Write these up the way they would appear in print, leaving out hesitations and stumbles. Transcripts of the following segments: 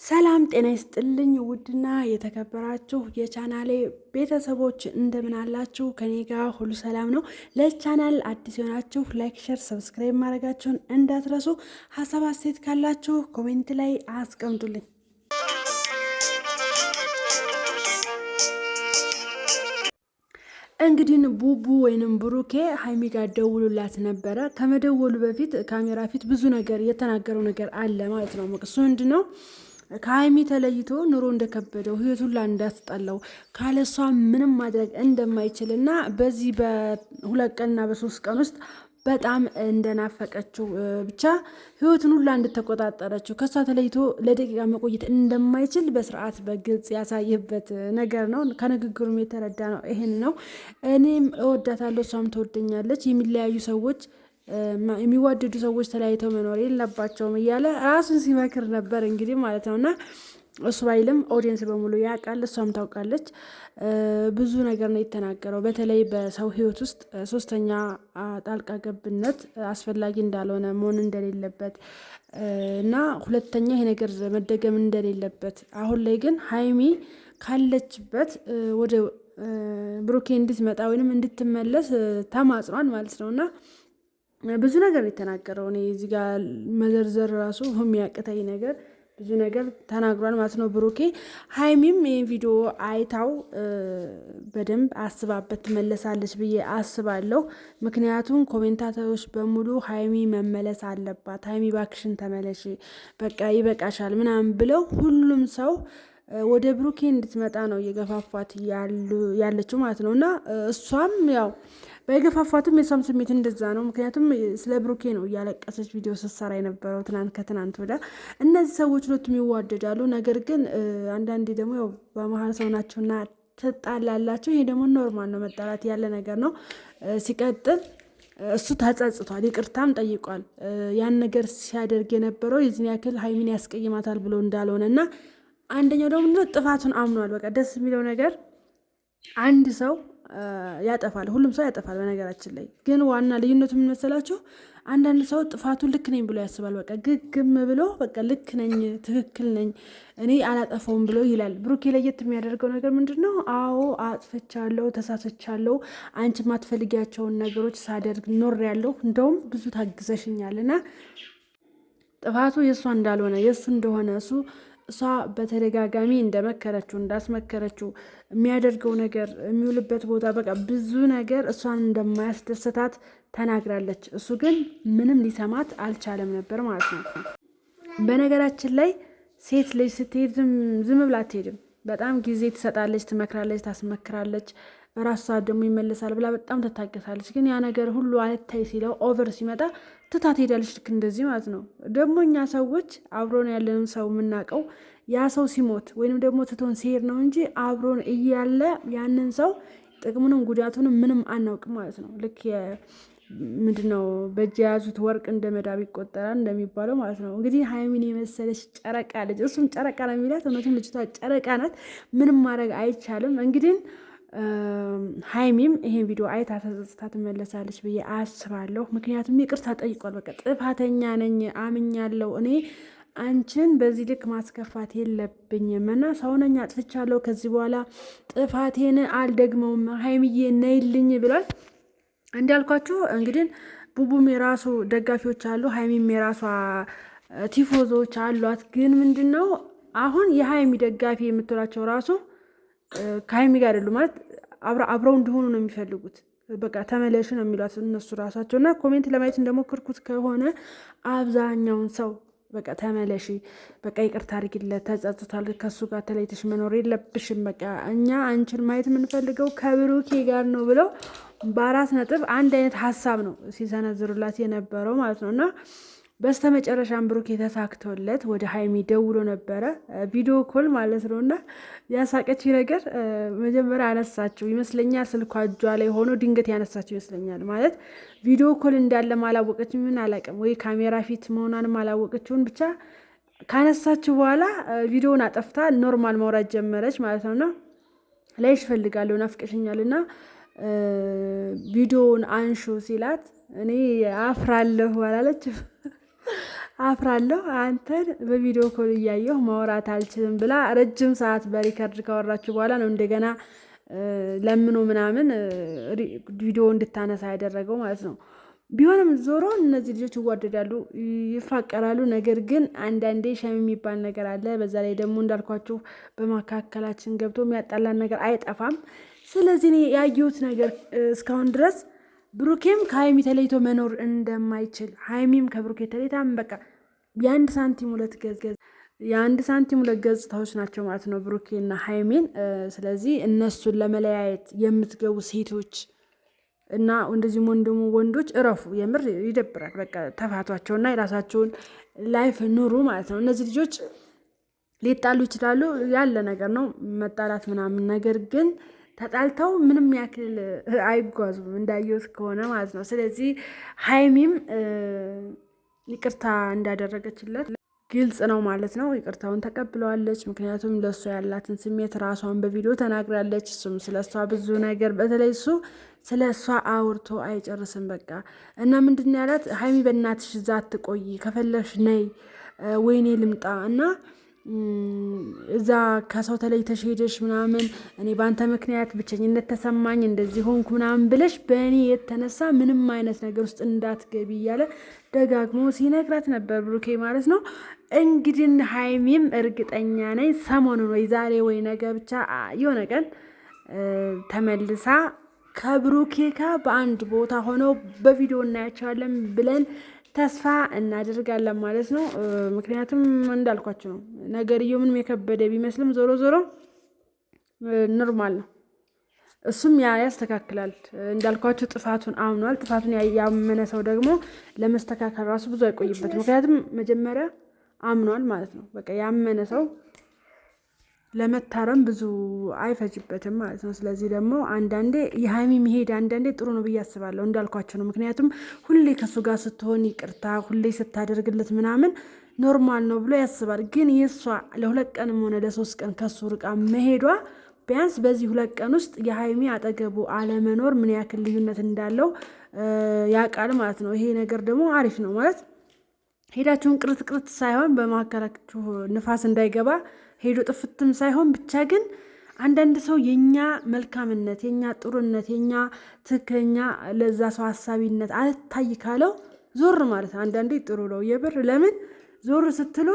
ሰላም ጤና ይስጥልኝ ውድና የተከበራችሁ የቻናሌ ቤተሰቦች እንደምን አላችሁ? ከኔ ጋር ሁሉ ሰላም ነው። ለቻናል አዲስ የሆናችሁ ላይክ፣ ሼር፣ ሰብስክራይብ ማድረጋችሁን እንዳትረሱ። ሀሳብ አስተያየት ካላችሁ ኮሜንት ላይ አስቀምጡልኝ። እንግዲህ ቡቡ ወይንም ብሩኬ ሀይሚ ጋር ደውሉላት ነበረ። ከመደወሉ በፊት ካሜራ ፊት ብዙ ነገር የተናገረው ነገር አለ ማለት ነው። እሱ ምንድን ነው? ከሀይሚ ተለይቶ ኑሮ እንደከበደው ህይወቱን ላ እንዳስጠላው ካለሷ ምንም ማድረግ እንደማይችል እና በዚህ በ2 ቀንና በ3 ቀን ውስጥ በጣም እንደናፈቀችው ብቻ ህይወቱን ሁላ እንድተቆጣጠረችው ከሷ ተለይቶ ለደቂቃ መቆየት እንደማይችል በስርዓት በግልጽ ያሳየበት ነገር ነው። ከንግግሩም የተረዳ ነው ይሄን ነው። እኔም እወዳታለሁ፣ እሷም ትወደኛለች፣ የሚለያዩ ሰዎች የሚዋደዱ ሰዎች ተለያይተው መኖር የለባቸውም እያለ ራሱን ሲመክር ነበር እንግዲህ ማለት ነው። እና እሱ ባይልም ኦዲየንስ በሙሉ ያውቃል፣ እሷም ታውቃለች። ብዙ ነገር ነው የተናገረው። በተለይ በሰው ህይወት ውስጥ ሶስተኛ ጣልቃ ገብነት አስፈላጊ እንዳልሆነ መሆን እንደሌለበት እና ሁለተኛ ይሄ ነገር መደገም እንደሌለበት፣ አሁን ላይ ግን ሀይሚ ካለችበት ወደ ብሩኬ እንድትመጣ ወይንም እንድትመለስ ተማጽኗል ማለት ነው። እና ብዙ ነገር የተናገረው እኔ እዚህ ጋር መዘርዘር ራሱ የሚያቅተኝ ነገር ብዙ ነገር ተናግሯል ማለት ነው ብሩኬ። ሀይሚም ይህን ቪዲዮ አይታው በደንብ አስባበት ትመለሳለች ብዬ አስባለሁ። ምክንያቱም ኮሜንታተሮች በሙሉ ሀይሚ መመለስ አለባት፣ ሀይሚ ባክሽን ተመለሽ፣ በቃ ይበቃሻል ምናምን ብለው ሁሉም ሰው ወደ ብሩኬ እንድትመጣ ነው እየገፋፏት ያለችው ማለት ነው። እና እሷም ያው በገፋፏትም የሷም ስሜት እንደዛ ነው። ምክንያቱም ስለ ብሩኬ ነው እያለቀሰች ቪዲዮ ስትሰራ የነበረው ከትናንት ወዲያ። እነዚህ ሰዎች ሁለቱም ይዋደዳሉ። ነገር ግን አንዳንዴ ደግሞ ያው በመሀል ሰው ናቸውና ትጣላላቸው። ይሄ ደግሞ ኖርማል ነው፣ መጣላት ያለ ነገር ነው። ሲቀጥል እሱ ተጸጽቷል፣ ይቅርታም ጠይቋል። ያን ነገር ሲያደርግ የነበረው የዚህን ያክል ሀይሚን ያስቀይማታል ብሎ እንዳልሆነ እና አንደኛው ደግሞ ጥፋቱን አምኗል። በቃ ደስ የሚለው ነገር አንድ ሰው ያጠፋል፣ ሁሉም ሰው ያጠፋል። በነገራችን ላይ ግን ዋና ልዩነቱ ምን መሰላችሁ? አንዳንድ ሰው ጥፋቱ ልክ ነኝ ብሎ ያስባል። በቃ ግግም ብሎ በቃ ልክ ነኝ፣ ትክክል ነኝ፣ እኔ አላጠፋውም ብሎ ይላል። ብሩኬ ለየት የሚያደርገው ነገር ምንድን ነው? አዎ አጥፍቻለሁ፣ ተሳስቻለሁ፣ አንቺ ማትፈልጊያቸውን ነገሮች ሳደርግ ኖር ያለሁ፣ እንደውም ብዙ ታግዘሽኛል እና ጥፋቱ የእሷ እንዳልሆነ የእሱ እንደሆነ እሷ በተደጋጋሚ እንደመከረችው እንዳስመከረችው የሚያደርገው ነገር የሚውልበት ቦታ በቃ ብዙ ነገር እሷን እንደማያስደስታት ተናግራለች። እሱ ግን ምንም ሊሰማት አልቻለም ነበር ማለት ነው። በነገራችን ላይ ሴት ልጅ ስትሄድ ዝም ብላ አትሄድም። በጣም ጊዜ ትሰጣለች፣ ትመክራለች፣ ታስመክራለች። በራሱ ሰዓት ደግሞ ይመለሳል ብላ በጣም ትታገሳለች። ግን ያ ነገር ሁሉ አልታይ ሲለው ኦቨር ሲመጣ ትታት ሄዳለች። ልክ እንደዚህ ማለት ነው። ደግሞ እኛ ሰዎች አብሮን ያለንን ሰው የምናውቀው ያ ሰው ሲሞት ወይንም ደግሞ ትቶን ሲሄድ ነው እንጂ አብሮን እያለ ያንን ሰው ጥቅሙንም ጉዳቱንም ምንም አናውቅም ማለት ነው። ልክ ምንድነው በእጅ የያዙት ወርቅ እንደ መዳብ ይቆጠራል እንደሚባለው ማለት ነው። እንግዲህ ሀይሚን የመሰለች ጨረቃ ልጅ፣ እሱም ጨረቃ ነው የሚላት፣ እውነቱም ልጅቷ ጨረቃ ናት። ምንም ማድረግ አይቻልም። እንግዲህ ሀይሚም ይሄን ቪዲዮ አይታ ተጸጽታ ትመለሳለች ብዬ አስባለሁ። ምክንያቱም ይቅርታ ጠይቋል። በቃ ጥፋተኛ ነኝ አምኛለሁ፣ እኔ አንቺን በዚህ ልክ ማስከፋት የለብኝም እና ሰውነኛ አጥፍቻለሁ፣ ከዚህ በኋላ ጥፋቴን አልደግመውም፣ ሀይሚዬ ነይልኝ ብሏል። እንዳልኳችሁ እንግዲህ ቡቡም የራሱ ደጋፊዎች አሉ፣ ሀይሚም የራሷ ቲፎዞች አሏት። ግን ምንድን ነው አሁን የሀይሚ ደጋፊ የምትላቸው ራሱ ከሀይሚ ጋር አይደሉ ማለት አብረው እንዲሆኑ ነው የሚፈልጉት። በቃ ተመለሽ ነው የሚሏት እነሱ ራሳቸው። እና ኮሜንት ለማየት እንደሞከርኩት ከሆነ አብዛኛውን ሰው በቃ ተመለሺ፣ በቃ ይቅርታ አድርጊለት፣ ተጸጽቷል፣ ከሱ ጋር ተለይተሽ መኖር የለብሽም፣ በቃ እኛ አንቺን ማየት የምንፈልገው ከብሩኬ ጋር ነው ብለው በ4 ነጥብ አንድ አይነት ሀሳብ ነው ሲሰነዝሩላት የነበረው ማለት ነው። እና በስተመጨረሻም ብሩኬ ተሳክቶለት ወደ ሀይሚ ደውሎ ነበረ፣ ቪዲዮ ኮል ማለት ነው። እና ያሳቀች ነገር መጀመሪያ አነሳችው ይመስለኛል፣ ስልኳ እጇ ላይ ሆኖ ድንገት ያነሳችው ይመስለኛል። ማለት ቪዲዮ ኮል እንዳለም አላወቀች፣ ምን አላውቅም፣ ወይ ካሜራ ፊት መሆኗንም አላወቀችውን። ብቻ ካነሳችው በኋላ ቪዲዮውን አጠፍታ ኖርማል ማውራት ጀመረች ማለት ነው። እና ላይሽ እፈልጋለሁ፣ ናፍቀሽኛል እና ቪዲዮውን አንሹ ሲላት እኔ አፍራለሁ አላለች አፍራለሁ አንተን በቪዲዮ ኮል እያየሁ ማውራት አልችልም ብላ ረጅም ሰዓት በሪከርድ ካወራችሁ በኋላ ነው እንደገና ለምኖ ምናምን ቪዲዮ እንድታነሳ ያደረገው ማለት ነው። ቢሆንም ዞሮ እነዚህ ልጆች ይዋደዳሉ፣ ይፋቀራሉ። ነገር ግን አንዳንዴ ሸም የሚባል ነገር አለ። በዛ ላይ ደግሞ እንዳልኳችሁ በመካከላችን ገብቶ የሚያጣላን ነገር አይጠፋም። ስለዚህ እኔ ያየሁት ነገር እስካሁን ድረስ ብሩኬም ከሀይሚ ተለይቶ መኖር እንደማይችል፣ ሀይሚም ከብሩኬ ተለይታም በቃ የአንድ ሳንቲም ሁለት ገጽታዎች ናቸው ማለት ነው ብሩኬና ሀይሚን። ስለዚህ እነሱን ለመለያየት የምትገቡ ሴቶች እና እንደዚህም ወንዶች እረፉ። የምር ይደብራል። በቃ ተፋቷቸውና የራሳቸውን ላይፍ ኑሩ ማለት ነው። እነዚህ ልጆች ሊጣሉ ይችላሉ፣ ያለ ነገር ነው መጣላት ምናምን። ነገር ግን ተጣልተው ምንም ያክል አይጓዙም እንዳየሁት ከሆነ ማለት ነው። ስለዚህ ሀይሚም ይቅርታ እንዳደረገችለት ግልጽ ነው ማለት ነው። ይቅርታውን ተቀብለዋለች። ምክንያቱም ለእሷ ያላትን ስሜት ራሷን በቪዲዮ ተናግራለች። እሱም ስለ እሷ ብዙ ነገር በተለይ እሱ ስለ እሷ አውርቶ አይጨርስም። በቃ እና ምንድን ያላት ሀይሚ በእናትሽ እዛ አትቆይ፣ ከፈለሽ ነይ ወይኔ ልምጣ እና እዛ ከሰው ተለይተሽ ሄደሽ ምናምን እኔ በአንተ ምክንያት ብቸኝነት ተሰማኝ እንደዚህ ሆንኩ ምናምን ብለሽ በእኔ የተነሳ ምንም አይነት ነገር ውስጥ እንዳትገቢ እያለ ደጋግሞ ሲነግራት ነበር ብሩኬ ማለት ነው። እንግዲህ ሀይሚም እርግጠኛ ነኝ ሰሞኑን ወይ ዛሬ ወይ ነገ ብቻ የሆነ ቀን ተመልሳ ከብሩኬ ጋር በአንድ ቦታ ሆነው በቪዲዮ እናያቸዋለን ብለን ተስፋ እናደርጋለን ማለት ነው። ምክንያቱም እንዳልኳቸው ነው ነገርየው ምንም የከበደ ቢመስልም ዞሮ ዞሮ ኖርማል ነው። እሱም ያስተካክላል። እንዳልኳቸው ጥፋቱን አምኗል። ጥፋቱን ያመነ ሰው ደግሞ ለመስተካከል ራሱ ብዙ አይቆይበት። ምክንያቱም መጀመሪያ አምኗል ማለት ነው። በቃ ያመነ ሰው ለመታረም ብዙ አይፈጅበትም ማለት ነው። ስለዚህ ደግሞ አንዳንዴ የሀይሚ መሄድ አንዳንዴ ጥሩ ነው ብዬ አስባለሁ። እንዳልኳቸው ነው። ምክንያቱም ሁሌ ከሱ ጋር ስትሆን ይቅርታ ሁሌ ስታደርግለት ምናምን ኖርማል ነው ብሎ ያስባል። ግን የእሷ ለ2 ቀንም ሆነ ለ3 ቀን ከሱ ርቃ መሄዷ ቢያንስ በዚህ 2 ቀን ውስጥ የሀይሚ አጠገቡ አለመኖር ምን ያክል ልዩነት እንዳለው ያውቃል ማለት ነው። ይሄ ነገር ደግሞ አሪፍ ነው ማለት ሄዳችሁን ቅርት ሳይሆን በመካከላችሁ ንፋስ እንዳይገባ ሄዶ ጥፍትም ሳይሆን ብቻ ግን አንዳንድ ሰው የኛ መልካምነት፣ የኛ ጥሩነት፣ የኛ ትክክለኛ ለዛ ሰው ሀሳቢነት አልታይ ካለው ዞር ማለት አንዳንዴ ጥሩ ነው። የብር ለምን ዞር ስትሉ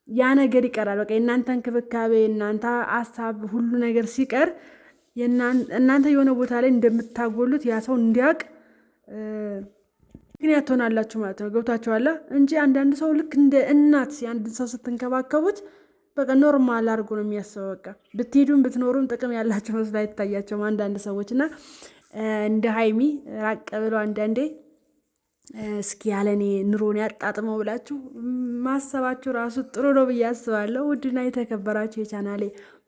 ያ ነገር ይቀራል። በቃ የእናንተ እንክብካቤ፣ የእናንተ ሀሳብ ሁሉ ነገር ሲቀር እናንተ የሆነ ቦታ ላይ እንደምታጎሉት ያ ሰው እንዲያውቅ ምክንያት ትሆናላችሁ ማለት ነው። ገብታችኋል እንጂ አንዳንድ ሰው ልክ እንደ እናት የአንድ ሰው ስትንከባከቡት በቃ ኖርማል አድርጎ ነው የሚያስበው። በቃ ብትሄዱም ብትኖሩም ጥቅም ያላቸው መስሎ አይታያቸውም አንዳንድ ሰዎች እና እንደ ሀይሚ ራቅ ብሎ አንዳንዴ እስኪ ያለኔ ኑሮን ያጣጥመው ብላችሁ ማሰባችሁ ራሱ ጥሩ ነው ብዬ አስባለሁ። ውድና የተከበራችሁ የቻናሌ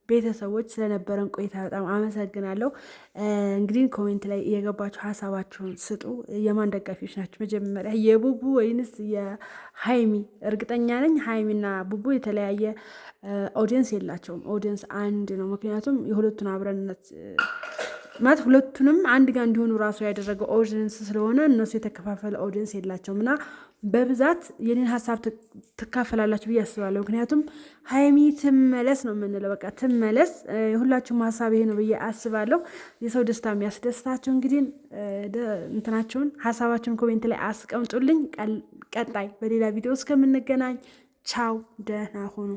ቤተሰቦች ስለነበረን ቆይታ በጣም አመሰግናለሁ። እንግዲህ ኮሜንት ላይ የገባችሁ ሀሳባችሁን ስጡ። የማን ደጋፊዎች ናቸው? መጀመሪያ የቡቡ ወይንስ የሀይሚ? እርግጠኛ ነኝ ሀይሚና ቡቡ የተለያየ ኦዲየንስ የላቸውም። ኦዲየንስ አንድ ነው። ምክንያቱም የሁለቱን አብረንነት ማለት ሁለቱንም አንድ ጋር እንዲሆኑ ራሱ ያደረገው ኦዲየንስ ስለሆነ እነሱ የተከፋፈለ ኦዲየንስ የላቸውም እና በብዛት የኔን ሀሳብ ትካፈላላችሁ ብዬ አስባለሁ። ምክንያቱም ሀይሚ ትመለስ ነው የምንለው። በቃ ትመለስ። የሁላችሁም ሀሳብ ይሄ ነው ብዬ አስባለሁ። የሰው ደስታ የሚያስደስታቸው እንግዲህ እንትናቸውን ሀሳባቸውን ኮሜንት ላይ አስቀምጡልኝ። ቀጣይ በሌላ ቪዲዮ እስከምንገናኝ ቻው፣ ደህና ሆኑ።